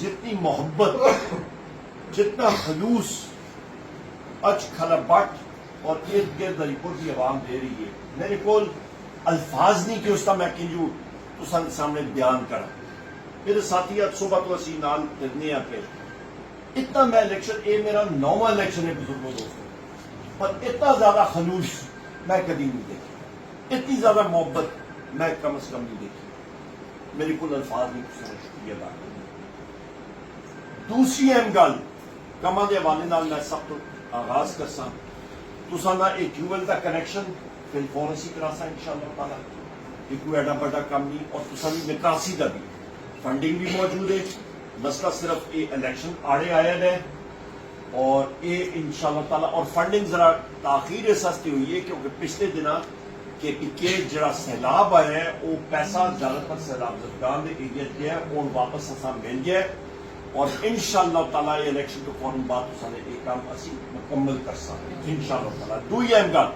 جتنی محبت جتنا خلوص اج کھلا بٹ اور ارد گرد علی پور کی عوام دے رہی ہے میرے کو الفاظ نہیں کہ اس کا میں کنجو تو سامنے بیان کرا میرے ساتھی آج صبح تو اسی نال کرنے پہ اتنا میں الیکشن یہ میرا 9واں الیکشن ہے بزرگوں دوستوں پر اتنا زیادہ خلوص میں کبھی نہیں دیکھی اتنی زیادہ محبت میں کم از کم نہیں دیکھی میرے کو الفاظ نہیں شکریہ ادا کرنا دوسری اہم گل کما کے حوالے نال میں سب تو آغاز کرساں تساں دا ایک ٹیوبویل دا کنیکشن پھر فون اسی کرا سا انشاءاللہ تعالی یہ کوئی ایڈا بڑا کام نہیں اور تساں دی نکاسی دا بھی فنڈنگ بھی موجود ہے مسئلہ صرف یہ الیکشن آڑے آیا ہے اور یہ انشاءاللہ تعالی اور فنڈنگ ذرا تاخیر سستی ہوئی ہے کیونکہ پچھلے دنوں کہ پکے جڑا سیلاب آیا ہے وہ پیسہ زیادہ تر سیلاب زدگان دے ایریا گیا ہے اور واپس اساں مل گیا ہے اور انشاءاللہ تعالی یہ الیکشن تو فوراً بعد تساں نے یہ کام اسی مکمل کر سکتے انشاءاللہ تعالی دوئی اہم گل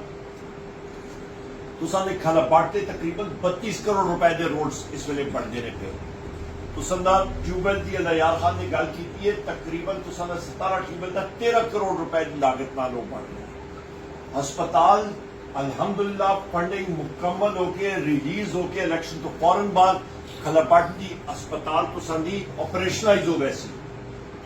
تساں نے کھالا باٹتے تقریباً 32 کروڑ روپے دے روڈز اس ویلے بڑھتے رہے پہ تساں دا ٹیوبویل دی علیار خان نے گل کی ہے تقریباً تساں دا 17 ٹیوبویل دا 13 کروڑ روپے دی لاگت نال وہ بڑھ رہے ہسپتال الحمدللہ فنڈنگ مکمل ہو کے ریلیز ہو کے الیکشن تو فوراً بعد کھلاپٹ دی اسپتال تساں دی آپریشنائز ہو ویسی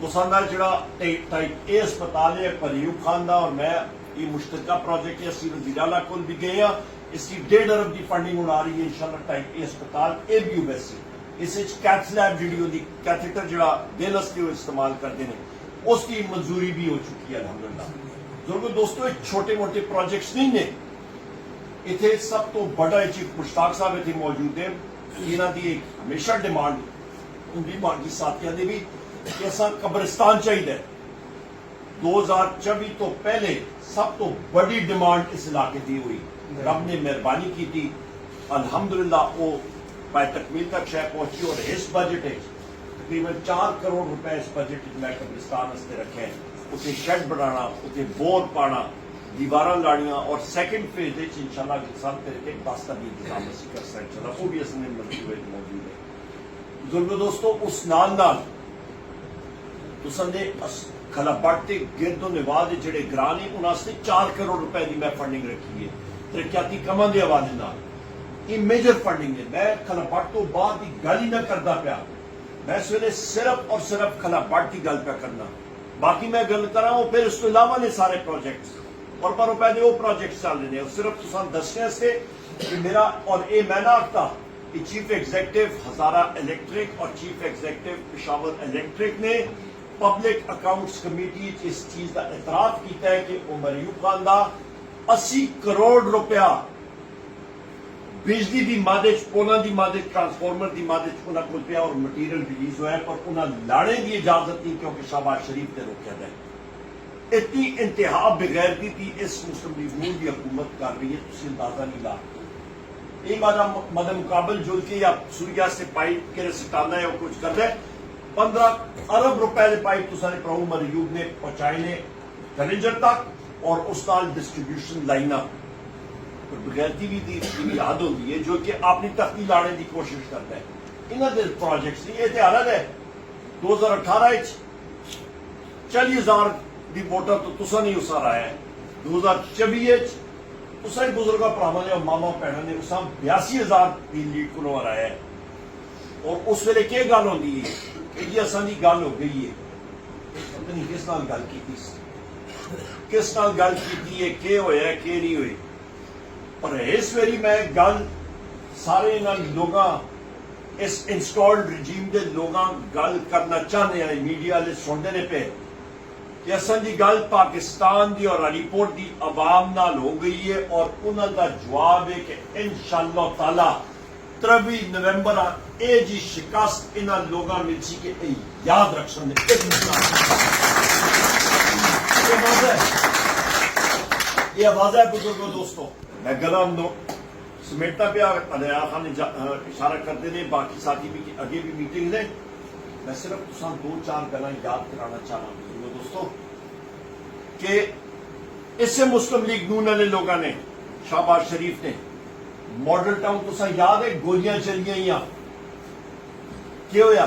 تساں دا جڑا ٹائپ اے اسپتال ہے پریوب خان دا اور میں یہ مشترکہ پروجیکٹ ہے اسی وزیر اعلیٰ کول بھی گئے ہیں اس کی 1.5 ارب دی فنڈنگ ہوں آ رہی ہے انشاءاللہ ٹائپ اے اسپتال اے بھی ہو ویسی اس کیتھ لیب جڑی ہوندی کیتھیٹر جڑا دل استے استعمال کرتے ہیں اس کی منظوری بھی ہو چکی ہے الحمدللہ بزرگو دوستو چھوٹے موٹے پروجیکٹس نہیں نے اتنے سب تو بڑا چیف مشتاق صاحب اتنے موجود ہیں انہوں کی ایک ہمیشہ ڈیمانڈ ان کی مانگی ساتھیاں نے بھی کہ ایسا قبرستان چاہیے 2024 تو پہلے سب تو بڑی ڈیمانڈ اس علاقے دی ہوئی رب نے مہربانی کی تھی الحمدللہ وہ پائے تکمیل تک شہ پہنچی اور اس بجٹ تقریباً 4 کروڑ روپے اس بجٹ میں قبرستان واسطے رکھے اتنے شیڈ بنانا اتنے بور پانا دیواراں لاڑیاں اور سیکنڈ فیز انشاءاللہ انسان کر کے پاستا بھی انتظام اسی کر سکتے انشاءاللہ وہ بھی اس میں منصوبے موجود ہے بزرگو دوستو اس نال تساں نے کھلا بڑھتے گرد و نواز جڑے گران ہیں انہاں سے 4 کروڑ روپے دی میں فنڈنگ رکھی ہے ترقیاتی کماں دے حوالے نال یہ میجر فنڈنگ ہے میں کھلا بڑھ تو بعد کی گل ہی نہ کردا پیا میں اس ویلے صرف اور صرف کھلا بڑھ کی گل پہ کرنا باقی میں گل کراں وہ پھر اس تو علاوہ نے سارے پروجیکٹس اور پر روپے دے وہ پروجیکٹس چل رہے ہیں صرف تساں دسنے سے کہ میرا اور اے میں نہ آختا کہ چیف ایگزیکٹو ہزارہ الیکٹرک اور چیف ایگزیکٹو پشاور الیکٹرک نے پبلک اکاؤنٹس کمیٹی اس چیز کا اعتراف کیتا ہے کہ عمر ایوب خان دا 80 کروڑ روپیہ بجلی دی مادج پولاں دی مادج ٹرانسفارمر دی مادج انہاں کول پیا اور مٹیریل ریلیز ہوا ہے پر انہاں لاڑے دی اجازت نہیں کیونکہ شہباز شریف نے روکیا ہے اتنی انتہا بغیرتی تھی اس مسلم لیگ نون کی حکومت کر رہی ہے تسی اندازہ نہیں لا ایک مدد مقابل جل کے یا سوریا سے پائپ کے سٹانا ہے اور کچھ کر رہے 15 ارب روپے دے پائپ تساں نے پرو عمر ایوب نے پہنچائے نے کنیجر تک اور اس نال ڈسٹریبیوشن لائناں بغیرتی بھی دی یاد ہوتی ہے جو کہ اپنی تختی لانے کی کوشش کرتا ہے انہاں دے پروجیکٹس نہیں یہ تے حالت ہے 2018 40,000 دی ووٹر تو تساں نہیں اسا آیا ہے 2024 تساں بزرگاں پراواں نے اور ماما بہناں نے اسا 82,000 دی لیڈ کو آیا ہے اور اس ویلے کی گل ہوندی ہے کہ جی اساں دی گل ہو گئی ہے پتہ نہیں کس نال گل کیتی کس نال گل کیتی ہے کہ ہویا ہے کہ نہیں ہوئی پر اس ویری میں گل سارے انہاں لوگاں اس انسٹالڈ رجیم دے لوگاں گل کرنا چاہتے ہیں میڈیا والے سنتے نے پہ کہ اصل دی گل پاکستان دی اور علی پور دی عوام نال ہو گئی ہے اور انہاں دا جواب ہے کہ انشاءاللہ تعالی 23 نومبر اے جی شکست انہاں لوگاں مل سی کہ اے یاد رکھن دے یہ آواز ہے بزرگوں دوستوں میں گلام دو سمیٹا پہ علیار خان نے اشارہ کرتے ہیں باقی ساتھی بھی اگے بھی میٹنگ نے میں صرف تساں 2-4 گلاں یاد کرانا چاہنا ہوں دوستو کہ اس سے مسلم لیگ نون والے لوگوں نے شہباز شریف نے ماڈل ٹاؤن تساں یاد ہے گولیاں چلیاں کیا ہویا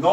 9